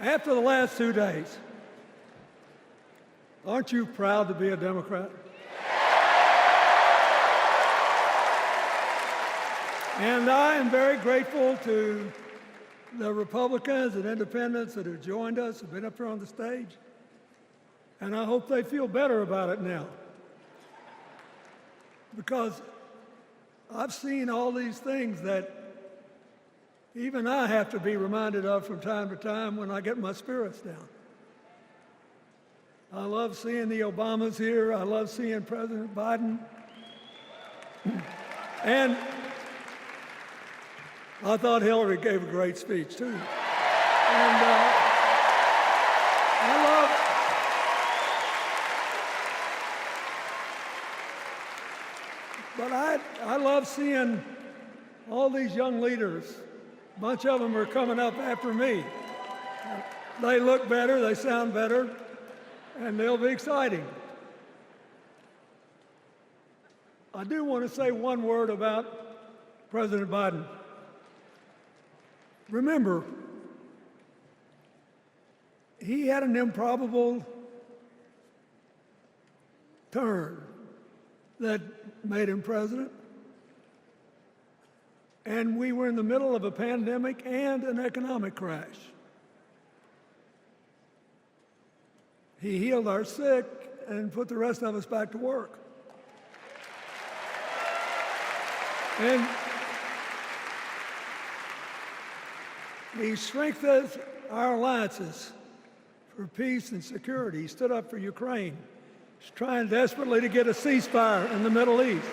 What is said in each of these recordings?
After the last 2 days, aren't you proud to be a Democrat? And I am very grateful to the Republicans and independents that have joined us, have been up here on the stage, and I hope they feel better about it now. Because I've seen all these things that even I have to be reminded of from time to time when I get my spirits down. I love seeing the Obamas here. I love seeing President Biden. And I thought Hillary gave a great speech, too. And I love seeing all these young leaders. A bunch of them are coming up after me. They look better, they sound better, and they'll be exciting. I do want to say one word about President Biden. Remember, he had an improbable turn that made him president. And we were in the middle of a pandemic and an economic crash. He healed our sick and put the rest of us back to work. And he strengthened our alliances for peace and security. He stood up for Ukraine. He's trying desperately to get a ceasefire in the Middle East.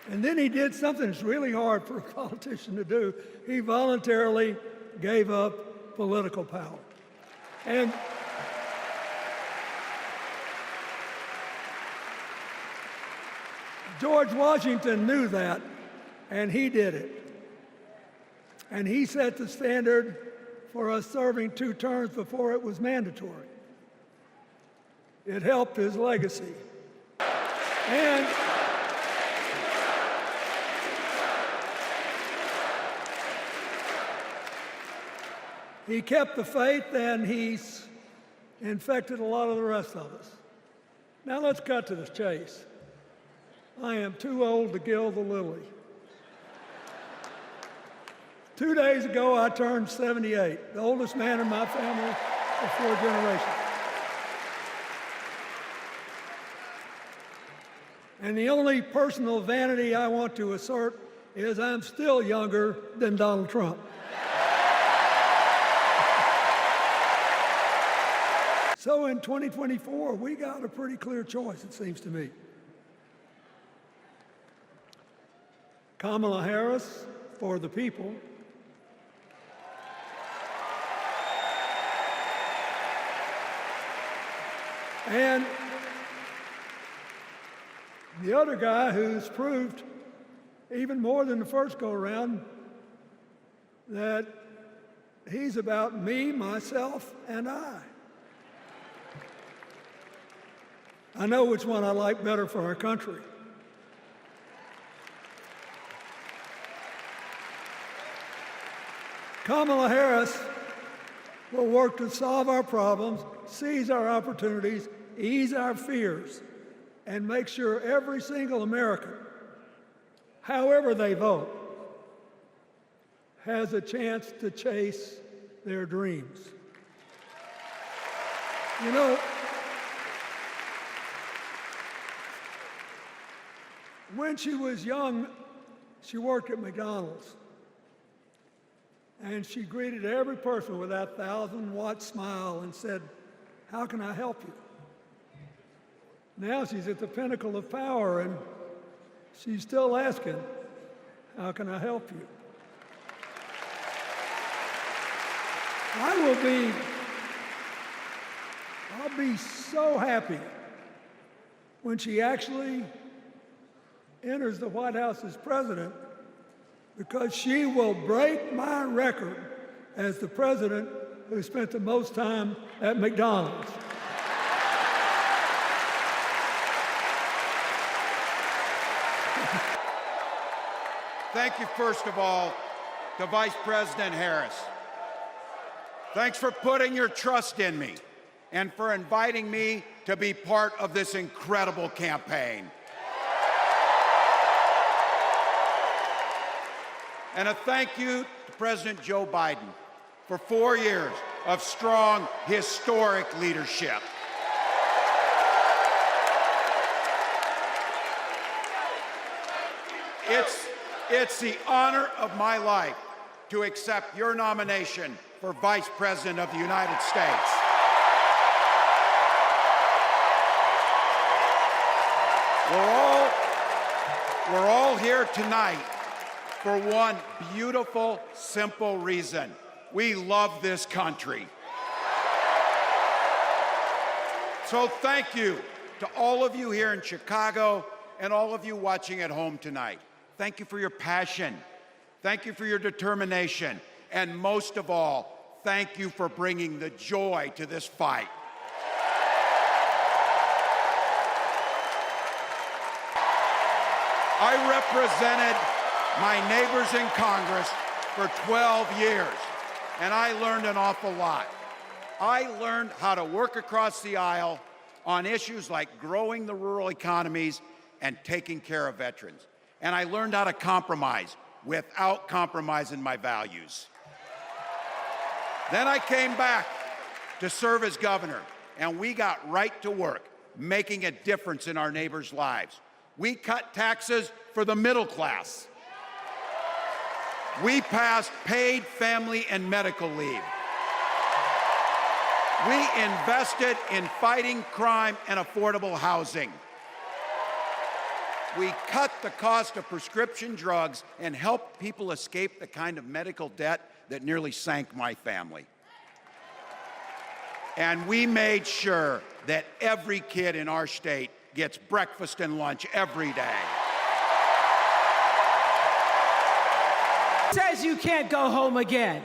And then he did something that's really hard for a politician to do. He voluntarily gave up political power. And George Washington knew that, and he did it. And he set the standard for us serving 2 terms before it was mandatory. It helped his legacy. And he kept the faith, and he's infected a lot of the rest of us. Now let's cut to the chase. I am too old to gild the lily. 2 days ago, I turned 78, the oldest man in my family for 4 generations. And the only personal vanity I want to assert is I'm still younger than Donald Trump. So in 2024, we got a pretty clear choice, it seems to me. Kamala Harris for the people, and the other guy who's proved even more than the first go-around that he's about me, myself, and I. I know which one I like better for our country. Kamala Harris will work to solve our problems, seize our opportunities, ease our fears, and make sure every single American, however they vote, has a chance to chase their dreams. You know, when she was young, she worked at McDonald's. And she greeted every person with that 1,000-watt smile and said, "How can I help you?" Now she's at the pinnacle of power, and she's still asking, "How can I help you?" I'll be so happy when she actually enters the White House as president, because she will break my record as the president who spent the most time at McDonald's. Thank you, first of all, to Vice President Harris. Thanks for putting your trust in me and for inviting me to be part of this incredible campaign. And a thank you to President Joe Biden for 4 years of strong, historic leadership. It's the honor of my life to accept your nomination for Vice President of the United States. We're all here tonight for one beautiful, simple reason. We love this country. So thank you to all of you here in Chicago and all of you watching at home tonight. Thank you for your passion. Thank you for your determination. And most of all, thank you for bringing the joy to this fight. I represented my neighbors in Congress for 12 years, and I learned an awful lot. I learned how to work across the aisle on issues like growing the rural economies and taking care of veterans. And I learned how to compromise without compromising my values. Then I came back to serve as governor, and we got right to work making a difference in our neighbors' lives. We cut taxes for the middle class. We passed paid family and medical leave. We invested in fighting crime and affordable housing. We cut the cost of prescription drugs and helped people escape the kind of medical debt that nearly sank my family. And we made sure that every kid in our state gets breakfast and lunch every day. Says you can't go home again.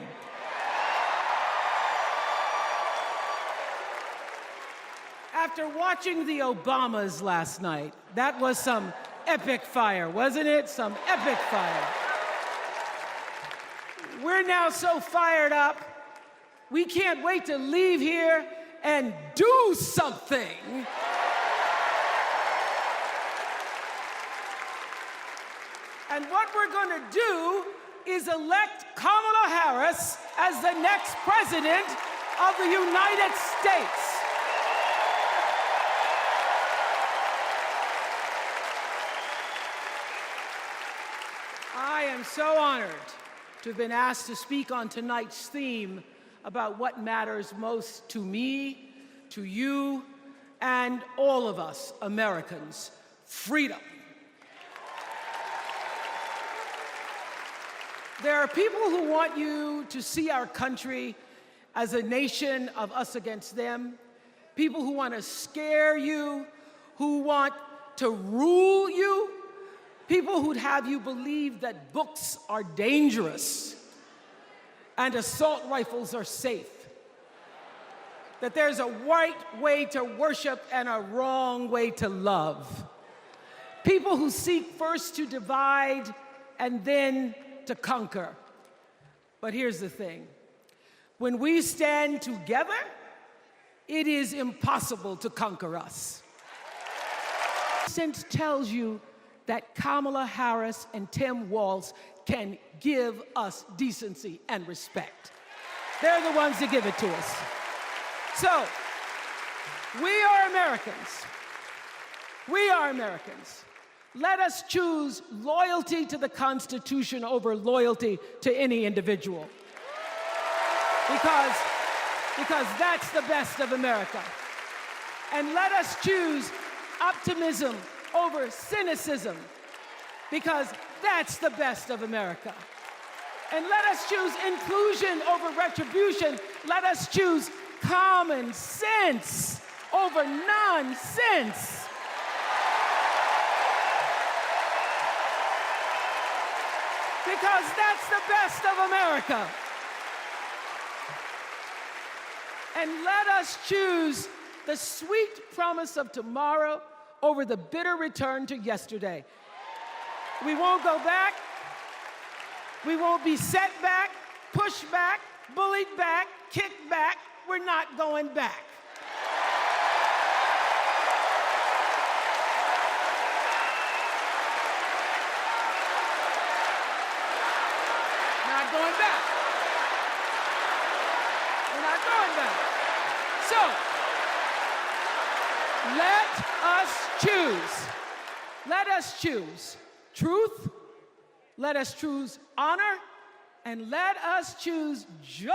After watching the Obamas last night, that was some epic fire, wasn't it? Some epic fire. We're now so fired up, we can't wait to leave here and do something. And what we're going to do is elect Kamala Harris as the next president of the United States. I am so honored to have been asked to speak on tonight's theme about what matters most to me, to you, and all of us Americans: freedom. There are people who want you to see our country as a nation of us against them, people who want to scare you, who want to rule you, people who'd have you believe that books are dangerous and assault rifles are safe, that there's a right way to worship and a wrong way to love, people who seek first to divide and then to conquer. But here's the thing. When we stand together, it is impossible to conquer us. Sense tells you that Kamala Harris and Tim Walz can give us decency and respect. They're the ones that give it to us. So, we are Americans. We are Americans. Let us choose loyalty to the Constitution over loyalty to any individual. Because that's the best of America. And let us choose optimism over cynicism, because that's the best of America. And let us choose inclusion over retribution. Let us choose common sense over nonsense. Because that's the best of America. And let us choose the sweet promise of tomorrow over the bitter return to yesterday. We won't go back. We won't be set back, pushed back, bullied back, kicked back. We're not going back. Not going back. We're not going back. So, let us choose. Let us choose truth. Let us choose honor. And let us choose joy.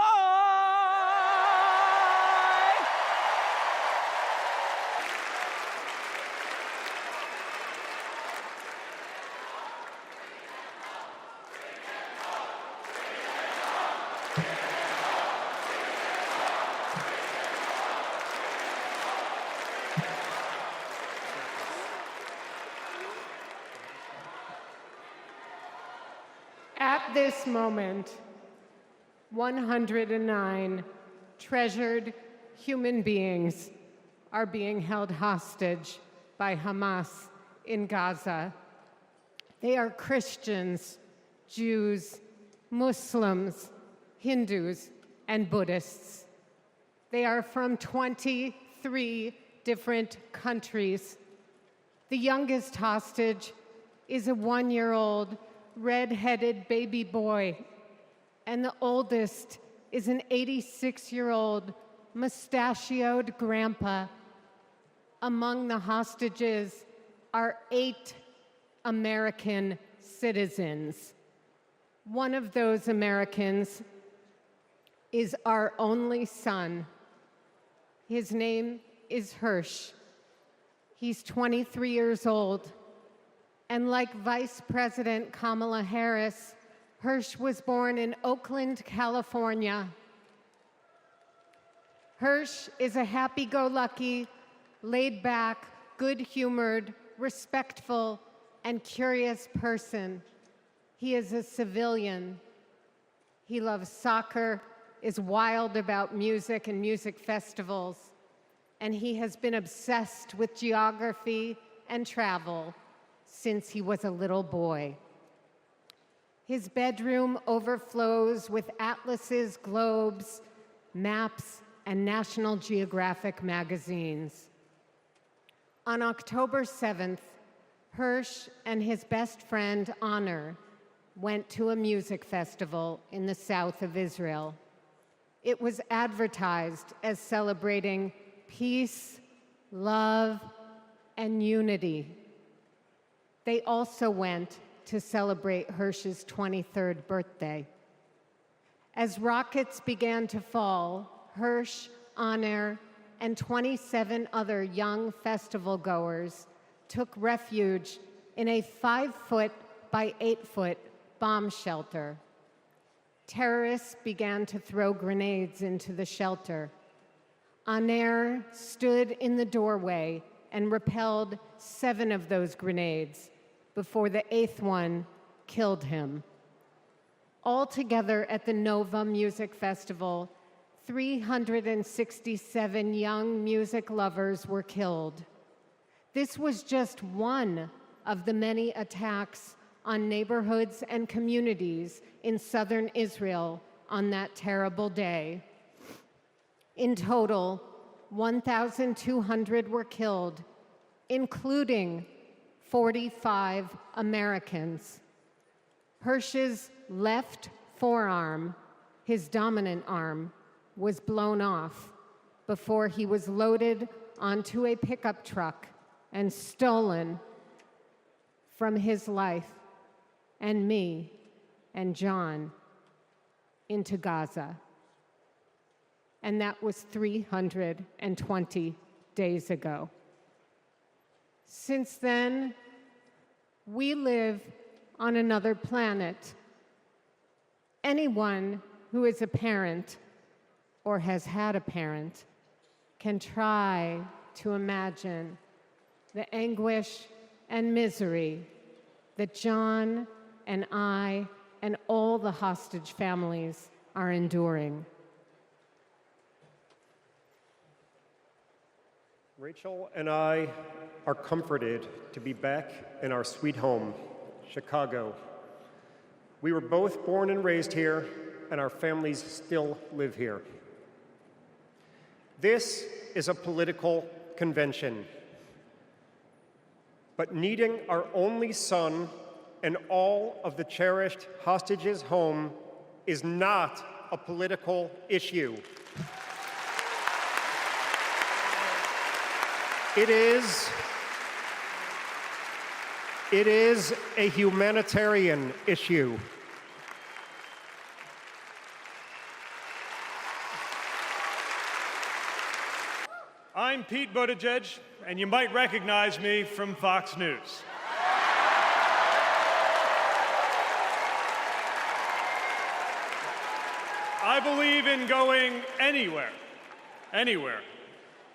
At this moment, 109 treasured human beings are being held hostage by Hamas in Gaza. They are Christians, Jews, Muslims, Hindus, and Buddhists. They are from 23 different countries. The youngest hostage is a 1-year-old red-headed baby boy, and the oldest is an 86-year-old mustachioed grandpa. Among the hostages are 8 American citizens. One of those Americans is our only son. His name is Hirsch. He's 23 years old. And like Vice President Kamala Harris, Hirsch was born in Oakland, California. Hirsch is a happy-go-lucky, laid-back, good-humored, respectful, and curious person. He is a civilian. He loves soccer, is wild about music and music festivals, and he has been obsessed with geography and travel since he was a little boy. His bedroom overflows with atlases, globes, maps, and National Geographic magazines. On October 7th, Hirsch and his best friend, Honor, went to a music festival in the south of Israel. It was advertised as celebrating peace, love, and unity. They also went to celebrate Hirsch's 23rd birthday. As rockets began to fall, Hirsch, Honor, and 27 other young festival goers took refuge in a 5-foot by 8-foot bomb shelter. Terrorists began to throw grenades into the shelter. Honor stood in the doorway and repelled 7 of those grenades before the 8th one killed him. Altogether at the Nova Music Festival, 367 young music lovers were killed. This was just one of the many attacks on neighborhoods and communities in southern Israel on that terrible day. In total, 1,200 were killed, including 45 Americans. Hirsch's left forearm, his dominant arm, was blown off before he was loaded onto a pickup truck and stolen from his life and me and John into Gaza. And that was 320 days ago. Since then, we live on another planet. Anyone who is a parent or has had a parent can try to imagine the anguish and misery that John and I and all the hostage families are enduring. Rachel and I are comforted to be back in our sweet home, Chicago. We were both born and raised here, and our families still live here. This is a political convention. But needing our only son and all of the cherished hostages home is not a political issue. It is a humanitarian issue. I'm Pete Buttigieg, and you might recognize me from Fox News. I believe in going anywhere,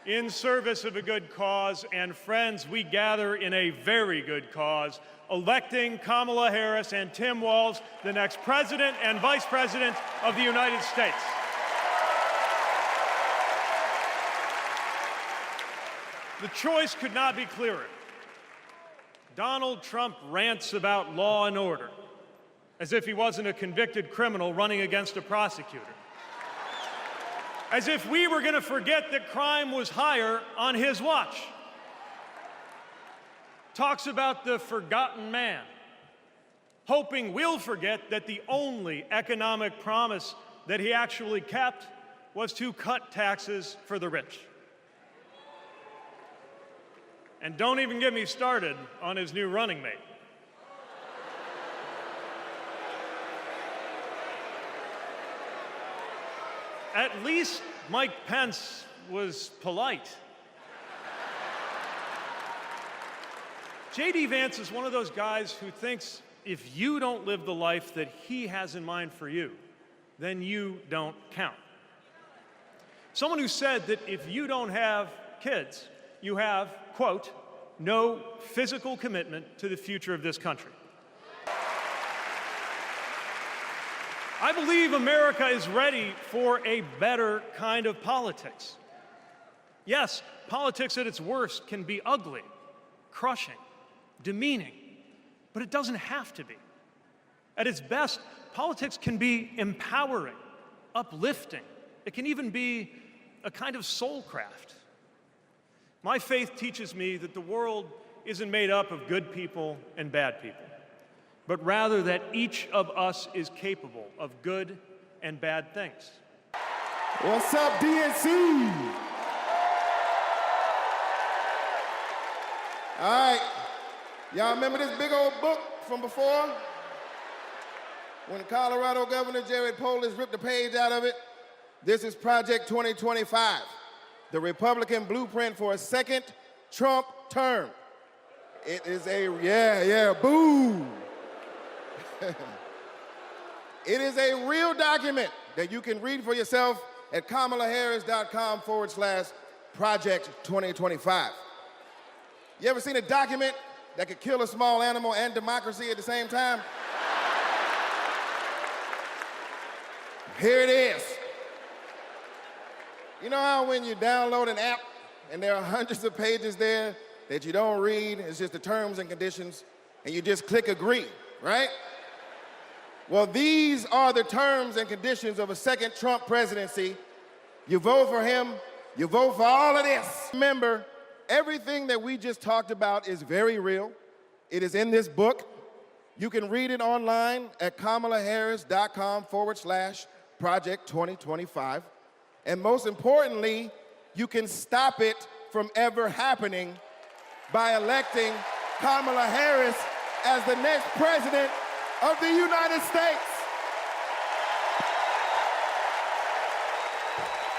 in service of a good cause, and friends, we gather in a very good cause, electing Kamala Harris and Tim Walz, the next President and Vice President of the United States. The choice could not be clearer. Donald Trump rants about law and order, as if he wasn't a convicted criminal running against a prosecutor. As if we were going to forget that crime was higher on his watch. Talks about the forgotten man, hoping we'll forget that the only economic promise that he actually kept was to cut taxes for the rich. And don't even get me started on his new running mate. At least Mike Pence was polite. J.D. Vance is one of those guys who thinks if you don't live the life that he has in mind for you, then you don't count. Someone who said that if you don't have kids, you have, quote, no physical commitment to the future of this country. I believe America is ready for a better kind of politics. Yes, politics at its worst can be ugly, crushing, demeaning, but it doesn't have to be. At its best, politics can be empowering, uplifting. It can even be a kind of soul craft. My faith teaches me that the world isn't made up of good people and bad people, but rather that each of us is capable of good and bad things. What's up, DNC? All right, y'all remember this big old book from before? When Colorado Governor Jared Polis ripped a page out of it? This is Project 2025, the Republican blueprint for a second Trump term. It is a, boo. It is a real document that you can read for yourself at kamalaharris.com/Project 2025. You ever seen a document that could kill a small animal and democracy at the same time? Here it is. You know how when you download an app and there are hundreds of pages there that you don't read, it's just the terms and conditions, and you just click agree, right? Well, these are the terms and conditions of a second Trump presidency. You vote for him, you vote for all of this. Remember, everything that we just talked about is very real. It is in this book. You can read it online at kamalaharris.com/Project 2025. And most importantly, you can stop it from ever happening by electing Kamala Harris as the next president of the United States.